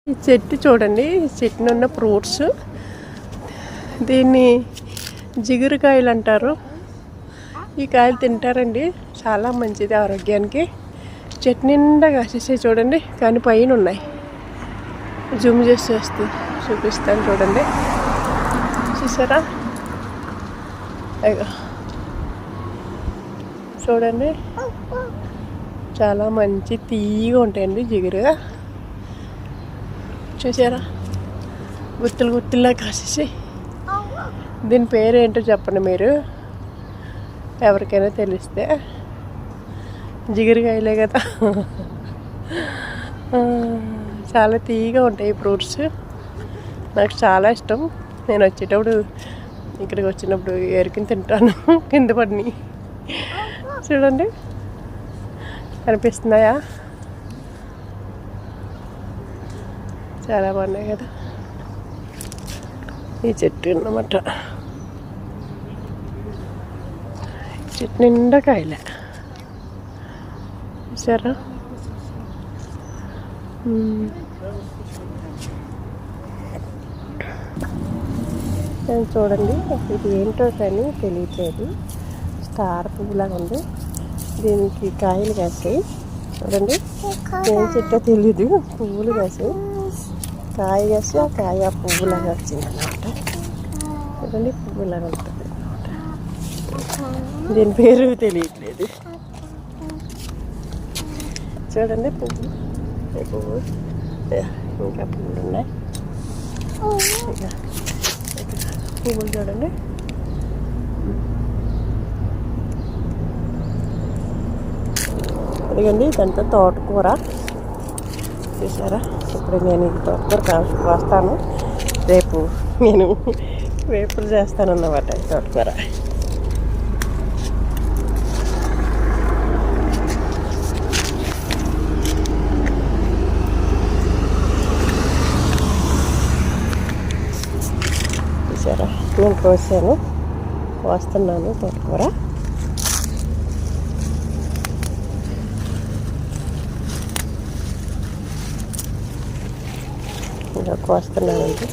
ఈ చెట్టు చూడండి, చెట్టున ఉన్న ఫ్రూట్స్. దీన్ని జిగురుకాయలు అంటారు. ఈ కాయలు తింటారండి, చాలా మంచిది ఆరోగ్యానికి. చెట్టు నిండా కాసేసాయి చూడండి, కానీ పైన ఉన్నాయి. జూమ్ చేసి చూపిస్తాను చూడండి. చూసారా? అయ్యో చూడండి, చాలా మంచి తీయగా ఉంటాయండి, జిగురుగా. చూసారా? గుత్తులు గుత్తుల్లా కాసేసి. దీని పేరు ఏంటో చెప్పండి మీరు, ఎవరికైనా తెలిస్తే. జిగురుకాయలే కదా. చాలా తీయగా ఉంటాయి ఫ్రూట్స్. నాకు చాలా ఇష్టం. నేను వచ్చేటప్పుడు, ఇక్కడికి వచ్చినప్పుడు ఏరుకుని తింటాను. కింద పడిని చూడండి, కనిపిస్తున్నాయా? చాలా బాగున్నాయి కదా. ఈ చెట్టు అన్నమాట, చెట్టు నిండా కాయలే. చూసారా? చూడండి, ఇది ఏంటో కానీ తెలియట్లేదు. స్టార్ పువ్వులాగా ఉంది. దీనికి కాయలు కాస్తాయి చూడండి. ఏం చెట్టో తెలీదు, పువ్వులు కాసాయి. కాయ కాసి ఆ కాయ పువ్వులాగా వచ్చింది అన్నమాట. చూడండి, పువ్వులాగా ఉంటుంది అన్నమాట. దీని పేరు తెలియట్లేదు. చూడండి పువ్వు, ఇంకా పువ్వులు ఉన్నాయి. పువ్వులు చూడండి. అదిగండి, ఇదంతా తోటకూర. చూసారా? ఇప్పుడు నేను ఈ తోటకూర కోస్తాను. రేపు నేను వేపులు చేస్తాను అన్నమాట ఈ తోటకూర. చూసారా? నేను కోస్తున్నాను తోటకూర. ఇంకా కోస్తున్నానండి.